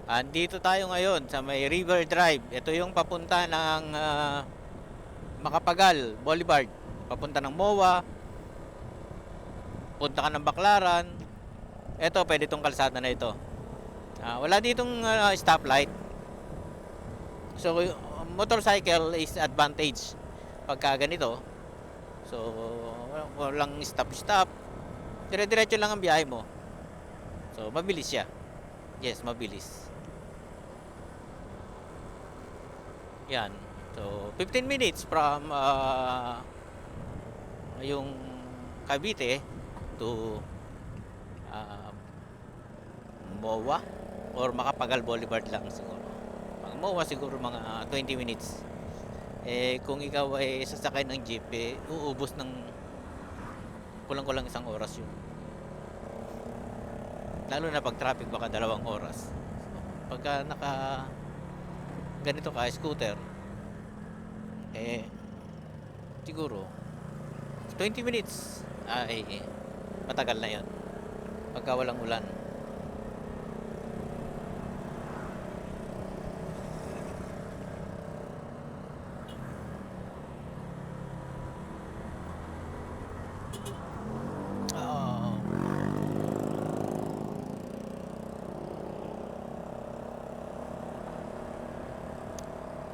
Andito tayo ngayon sa may River Drive. Ito yung papunta ng Macapagal Boulevard. Papunta ng MOA, punta ka ng Baclaran. Ito, pwede itong kalsada na ito. Wala ditong stoplight. So, motorcycle is advantage pagka ganito. So, walang stop-stop. Dire-diretso lang ang biyahe mo. So, mabilis siya. Yes, mabilis. Yan. So, 15 minutes from yung Cavite to uh, MOA or Macapagal Boulevard lang siguro. Pag MOA siguro mga 20 minutes. Kung ikaw ay sasakay ng jeep, uubos ng kulang-kulang isang oras yun. Lalo na pag traffic baka 2 oras. Pagka ganito ka, scooter, siguro 20 minutes ay matagal na yon pagka walang ulan.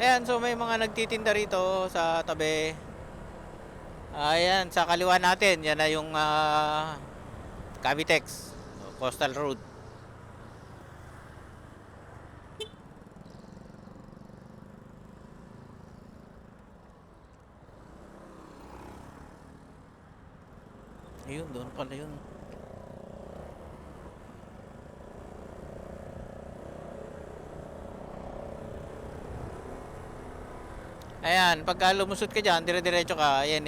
Ayan, so may mga nagtitinda rito sa tabi. Ayan, sa kaliwa natin, yan na yung Cavitex, Coastal Road. Ayun, doon pala yun. Ayan, pagka lumusot ka dyan, dire-diretso ka, ayan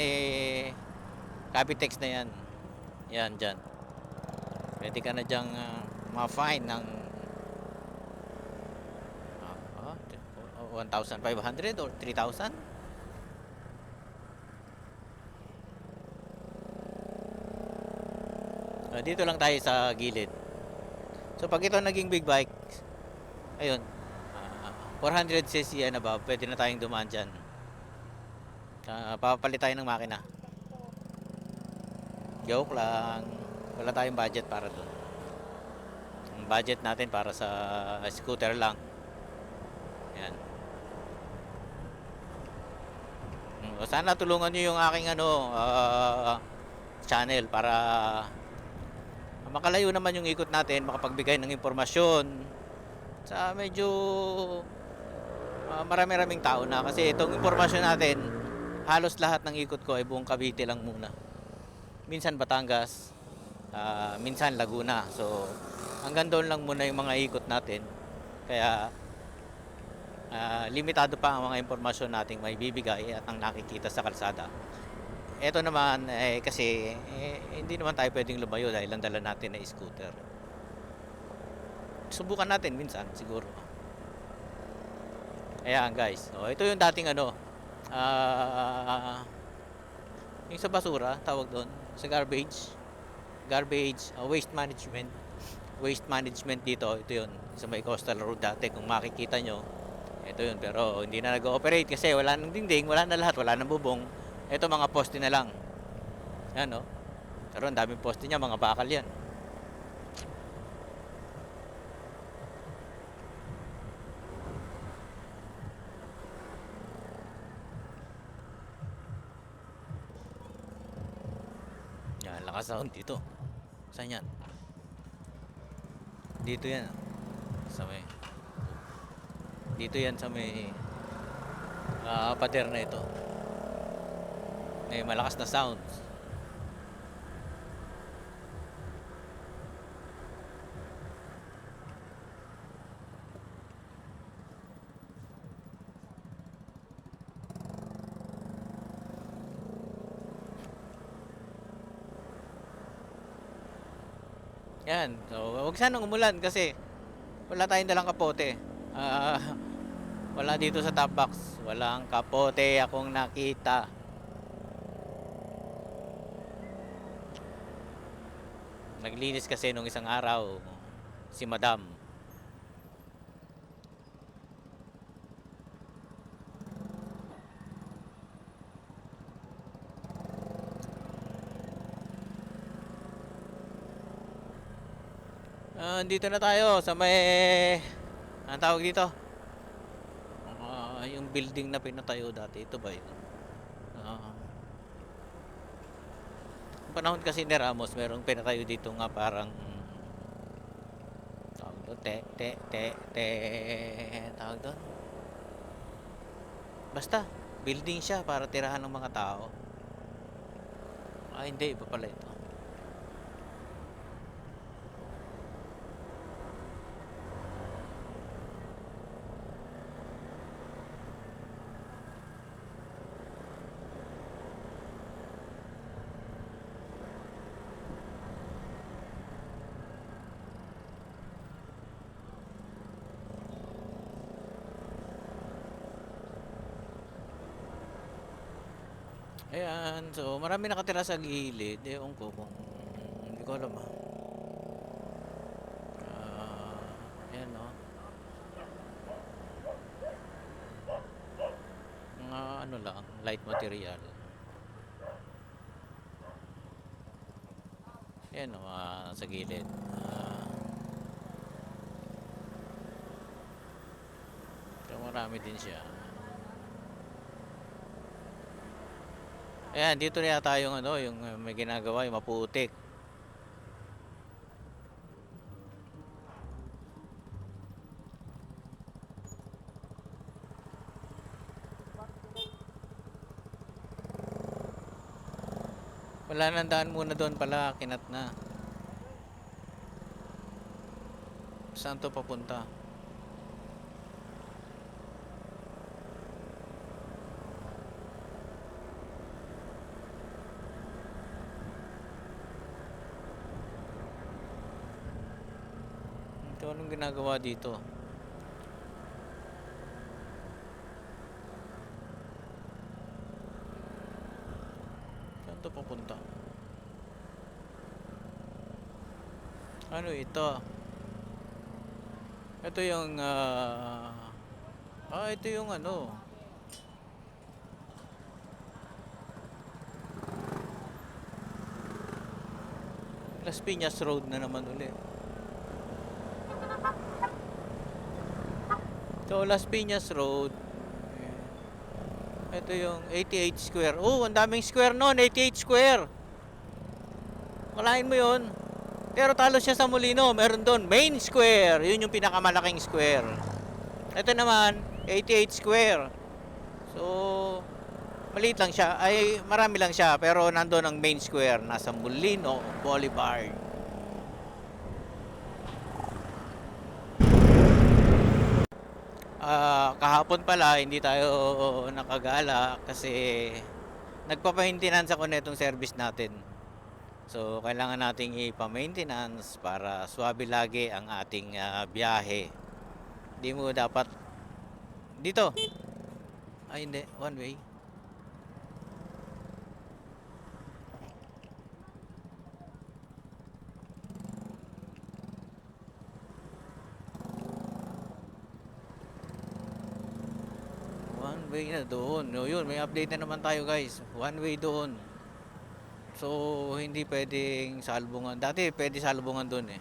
Cavitex na yan. Yan, dyan. Pwede ka na dyang ma-fine ng 1,500 or 3,000. Dito lang tayo sa gilid. So pag ito naging big bike, ayun, 400cc and above, pwede na tayong dumaan dyan. Papapalit tayo ng makina. Joke lang. Wala tayong budget para doon. Ang budget natin para sa scooter lang. Yan. Sana tulungan nyo yung aking channel para makalayo naman yung ikot natin, makapagbigay ng impormasyon sa medyo marami-raming tao na. Kasi itong impormasyon natin, halos lahat ng ikot ko ay buong Cavite lang muna. Minsan Batangas, minsan Laguna. So hanggang doon lang muna yung mga ikot natin. Kaya limitado pa ang mga impormasyon nating may bibigay at ang nakikita sa kalsada. Ito naman kasi hindi naman tayo pwedeng lumayo dahil ang dala natin ay scooter. Subukan natin minsan siguro. Ayan guys, ito yung dating yung sa basura, tawag doon, sa garbage, waste management dito. Ito yun, sa may coastal road dati, kung makikita nyo, ito yun. Pero hindi na nag-ooperate kasi wala nang dingding, wala na lahat, wala nang bubong. Ito mga poste na lang. Yan pero ang daming poste niya, mga bakal yan. Yan, lakas sound dito. Saan yan? Dito yan. Sa may dito yan sa may pader na ito. May malakas na sounds. Yan. So, wag sanang umulan kasi wala tayong dalang kapote. Wala dito sa top box. Walang kapote akong nakita. Naglinis kasi nung isang araw si Madam. Dito na tayo sa may... Anong tawag dito? Yung building na pinatayo dati. Ito ba yun? Ah, panahon kasi ni Ramos, merong pinatayo dito nga parang... Tawag doon? Tawag doon? Basta, building siya para tirahan ng mga tao. Hindi. Iba pala ito. Ayan, so marami nakatira sa gilid. Ewan ko kung hindi ko alam ayan no. Mga ano lang, light material. Ayan no, sa gilid. So marami din siya. Ayan, dito na yata yung ano, yung may ginagawa, yung maputik. Wala nang daan muna doon pala, kinat na. Saan to papunta? Ito anong ginagawa dito? Saan to papunta? Ano ito? Ito yung ito yung ano. Las Piñas Road na naman ulit. So Las Piñas Road. Ito yung 88 square. Oh, ang daming square noon, 88 square. Malain mo 'yon. Pero talo siya sa Molino, meron doon Main Square. 'Yun yung pinakamalaking square. Ito naman 88 square. So maliit lang siya, ay marami lang siya, pero nandoon ang Main Square, nasa Molino Boulevard. Kahapon pala hindi tayo nakagala kasi nagpa-maintenance ako netong service natin. So kailangan nating ipa-maintenance para swabe lagi ang ating biyahe. Hindi mo dapat dito. Ay hindi, one way. One way na doon. No, yun, may update na naman tayo guys. One way doon. So, hindi pwedeng salubungan. Dati pwede salubungan doon eh.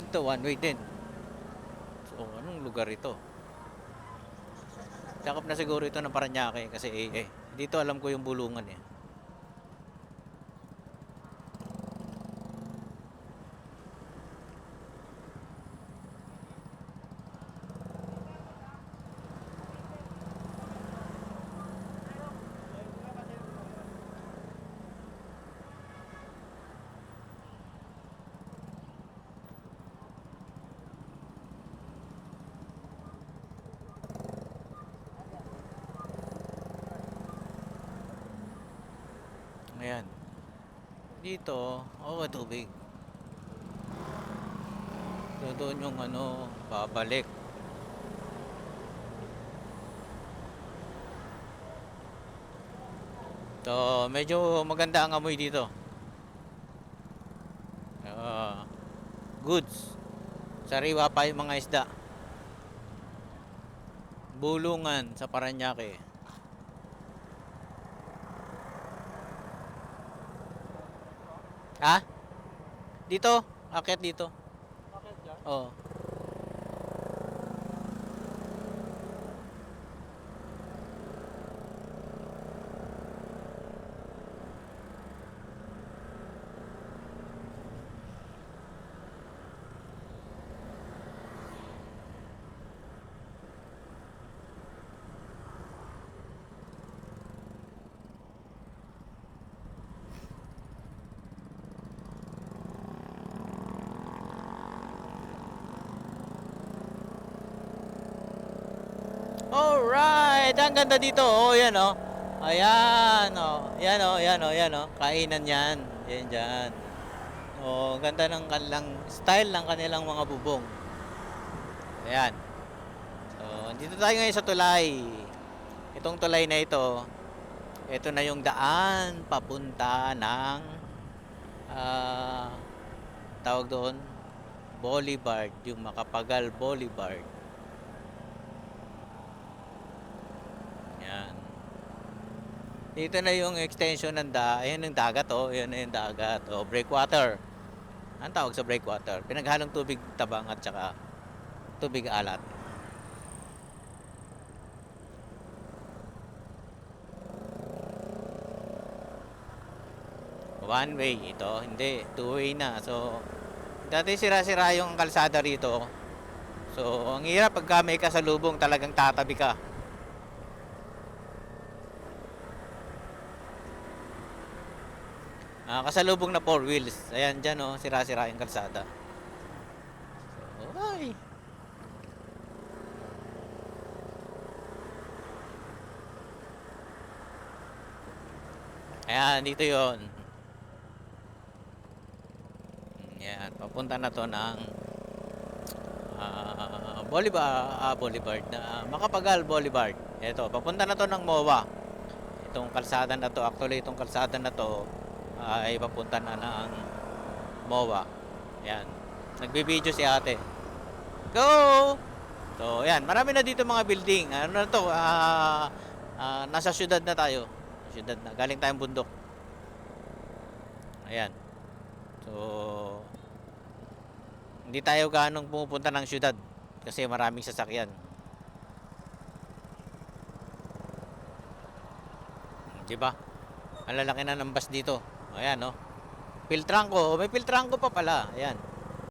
Ito, one way din. So, anong lugar ito? Sakop na siguro ito ng Paranaque kasi dito alam ko yung bulungan eh. Ayan. Dito, tubig. So, doon yung ano, babalik. So, medyo maganda ang amoy dito. Goods. Sariwa pa yung mga isda. Bulungan sa Paranaque. Ha? Dito, akyat dito. Bakit dyan? Oh. Alright, ang ganda dito. Oh, yan oh. Ayan oh. Yan oh, yan oh, yan oh. Kainan yan. Yan dyan. Oh, ang ganda ng kanilang style ng kanilang mga bubong. Ayan. So, dito tayo ngayon sa tulay. Itong tulay na ito na yung daan papunta ng tawag doon, Boulevard, yung Macapagal Boulevard. Yan. Dito na yung extension ng ayan yung dagat oh, ayan na yung dagat oh, breakwater. Ang tawag sa breakwater, pinaghalong tubig tabang at saka tubig alat. One way ito, hindi, two way na. So, dati sira-sira yung kalsada rito. So, ang hirap pagka may kasalubong talagang tatabi ka. Kasalubong na four wheels. Ayan dyan oh, sira-sira yung kalsada. So, ay. Ayan, dito yon. Yan, papunta na to ng Boulevard na Macapagal Boulevard. Ito, papunta na to ng MOA. Itong kalsada na to, actually itong kalsada na to ay papunta na ng MOA. Yan. Nagbi-video si ate. Go! So, yan, marami na dito mga building. Ano na to? Nasa syudad na tayo. Syudad na. Galing tayong bundok. Ayan. So, hindi tayo ganong pumupunta ng syudad kasi maraming sasakyan. Di ba? Ang lalaki na ng bus dito. Ayan, no. Filtrangko, may filtrangko pa pala. Ayan.